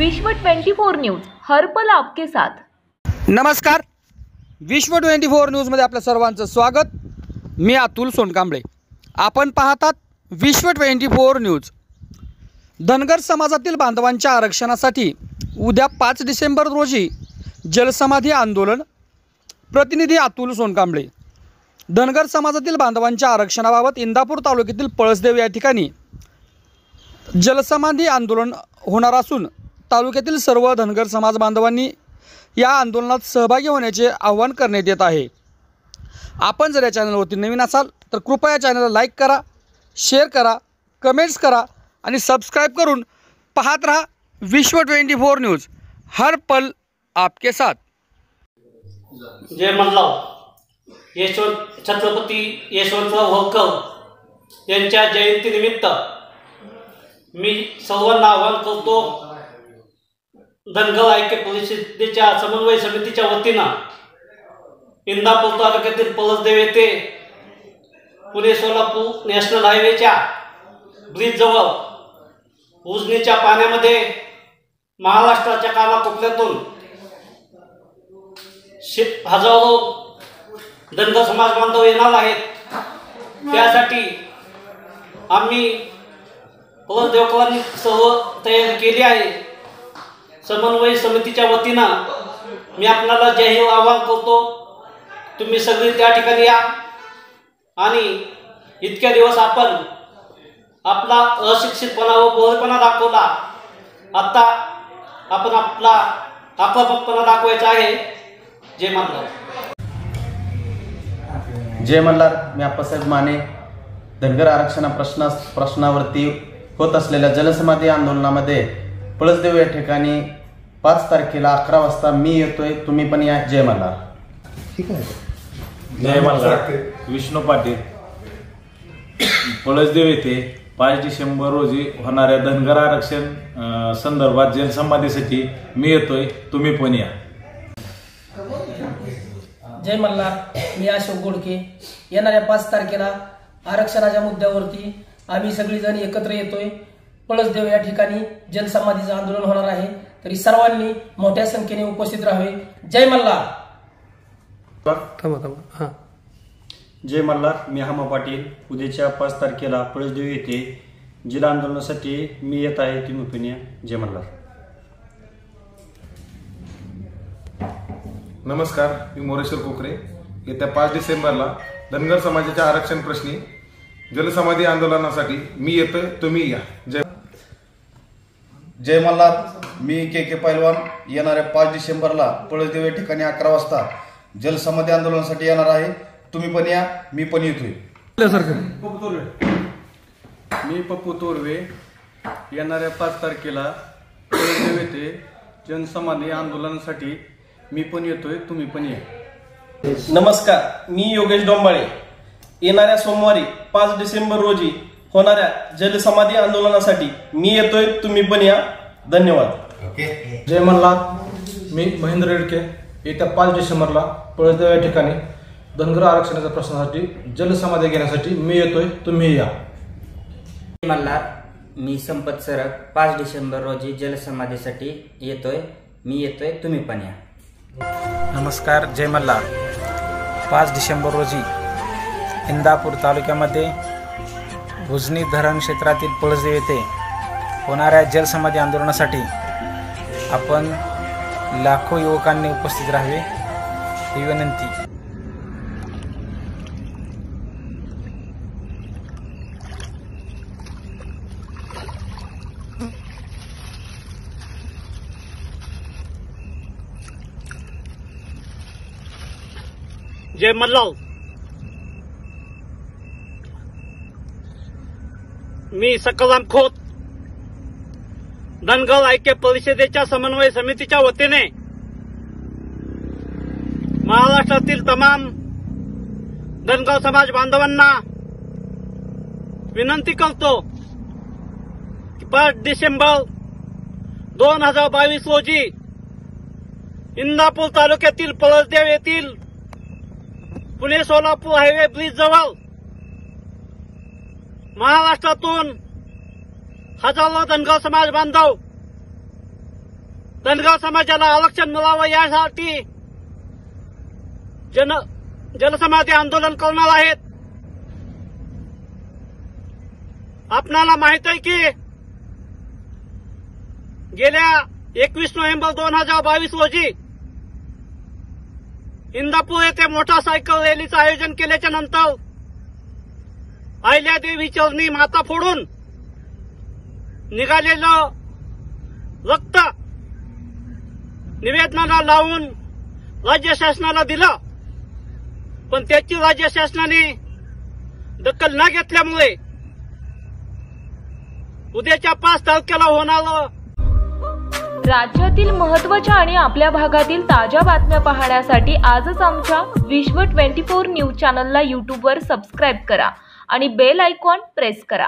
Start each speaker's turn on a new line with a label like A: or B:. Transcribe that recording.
A: विश्व 24 न्यूज हर पल आपके साथ।
B: नमस्कार, विश्व 24 न्यूजमध्ये आपल्या सर्वांचं स्वागत। मी अतुल सोनकांबळे। आपण पाहतात विश्व 24 न्यूज। धनगर समाजातील बांधवांच्या आरक्षणासाठी उद्या 5 डिसेंबर रोजी जलसमाधी आंदोलन। प्रतिनिधी अतुल सोनकांबळे। धनगर समाजातील बांधवांच्या आरक्षणाबाबत इंदापूर तालुक्यातील पळसदेव या ठिकाणी जलसमाधी आंदोलन होणार असून तालुक्यातील सर्व धनगर समाज बांधवांनी या आंदोलनात सहभागी होण्याचे आवाहन करण्यात येत आहे। आपण जर या चॅनलवरती नवीन असाल तर कृपया या चॅनलला लाईक करा, शेअर करा, कमेंट्स करा आणि सबस्क्राइब करून पाहत रहा विश्व 24 न्यूज हर पल आपके साथ।
C: जय मल्हार छत्रपती यशवंतराव होळकर यांच्या जयंतीनिमित्त मी सर्वांना आवाहन करतो, धनगर ऐक्य परिषदेच्या समन्वय समितीच्या वतीनं इंदापूर तालुक्यातील पळसदेव येथे पुणे सोलापूर नॅशनल हायवेच्या ब्रिज जवळ उजनीच्या पाण्यामध्ये महाराष्ट्राच्या कानाकोपऱ्यातून हजारो धनगर समाज बांधव येणार आहेत। त्यासाठी आम्ही पळसदेवकरांनी सर्व तयारी केली आहे। समन्वय समितीच्या वतीनं मी आपल्याला जाहीर आवाहन करतो, तुम्ही सगळे त्या ठिकाणी या आणि इतक्या दिवस आपण आपला अशिक्षितपणा व बोळेपणा दाखवला, आता आपण आपला आक्रमकपणा दाखवायचा आहे। जय मल्हार।
D: जय मल्हार। मी आप्पासाहेब माने। धनगर आरक्षण प्रश्नावरती होत असलेल्या जलसमाधी आंदोलनामध्ये पळसदेव या ठिकाणी 5 तारखेला 11 वाजता मी येतोय, तुम्ही पण या। जय मल्हार।
E: ठीक आहे। जय मल्हार। विष्णू पाटील, पळसदेव येथे 5 डिसेंबर रोजी होणाऱ्या धनगर आरक्षण संदर्भात जलसमाधीसाठी मी येतोय, तुम्ही पण या।
F: जय मल्हार। मी अशोक गोडके। येणाऱ्या 5 तारखेला आरक्षणाच्या मुद्द्यावरती आम्ही सगळीजण एकत्र येतोय। पळसदेव या ठिकाणी जलसमाधीचं आंदोलन होणार आहे, तरी सर्वांनी मोठ्या संख्येने उपस्थित राहावे। जय मल्हार।
G: जय मल्हार। मी हमा पाटील। उद्याच्या 5 तारखेला पळसदेव येथे जिल्हा आंदोलनासाठी मी येत आहे, तुम्ही पण या। जय मल्हार।
H: नमस्कार, मी मोरेश्वर कोकरे। येत्या 5 डिसेंबरला धनगर समाजाच्या आरक्षण प्रश्नी जलसमाधी आंदोलनासाठी मी येतोय, तुम्ही या।
D: जय मल्हार। मी के पैलवान। येणाऱ्या 5 डिसेंबरला पळसदेव या ठिकाणी 11 वाजता जलसमाधी आंदोलनासाठी येणार आहे, तुम्ही पण या, मी पण येतोय।
G: मी पप्पू तोरवे। येणाऱ्या 5 तारखेला पळसदेव येथे जनसमाधी आंदोलनासाठी मी पण येतोय, तुम्ही पण या।
I: नमस्कार, मी योगेश डोंबाळे। येणाऱ्या सोमवारी 5 डिसेंबर रोजी होणाऱ्या जलसमाधी आंदोलनासाठी मी येतोय, तुम्ही पण या। धन्यवाद।
J: जय मल्हार। मी महेंद्र रेडके। येत्या 5 डिसेंबरला पळसदेव या ठिकाणी धनगर आरक्षणाच्या प्रश्नासाठी जलसमाधी घेण्यासाठी मी येतोय, तुम्ही या।
K: जय मल्हार। मी संपत सरक। 5 डिसेंबर रोजी जलसमाधीसाठी येतोय, मी येतोय, तुम्ही पण या।
L: नमस्कार, जय मल्हार। 5 डिसेंबर रोजी इंदापूर तालुक्यामध्ये उजनी धरण क्षेत्रातील पळसदेव येथे होणाऱ्या जलसमाधी आंदोलनासाठी आपण लाखो युवकांनी उपस्थित राहावे ही विनंती।
C: जय मल्हार। मी सकलाम खोत, धनगर ऐक्य परिषदेच्या समन्वय समितीच्या वतीने महाराष्ट्रातील तमाम धनगर समाज बांधवांना विनंती करतो की 5 डिसेंबर 2022 रोजी इंदापूर तालुक्यातील पळसदेव येथील पुणे सोलापूर हायवे ब्रिज जवळ महाराष्ट्रातून हजारो धनगर समाज बांधव धनगर समाजाला आरक्षण मिळावं यासाठी जलसमाधी आंदोलन करणार आहेत. आपणाला माहित आहे की गेल्या 21 नोव्हेंबर 2022 रोजी इंदापूर येथे मोटरसायकल रॅलीचं आयोजन केल्याच्या नंतर अहिल्यादेवी चरणी माता फोडून निघालेलं रक्त निवेदनाला लावून राज्य शासनाला दिलं, पण त्याची राज्य शासनाने दखल न घेतल्यामुळे उद्याच्या 5 तारखेला होणारं
A: राज्यातील महत्त्वाच्या आणि आपल्या भागातील ताज्या बातम्या पाहण्यासाठी आजच आमच्या विश्व 24 न्यूज चॅनलला यूट्यूबवर सबस्क्राईब करा आणि बेल आयकॉन प्रेस करा.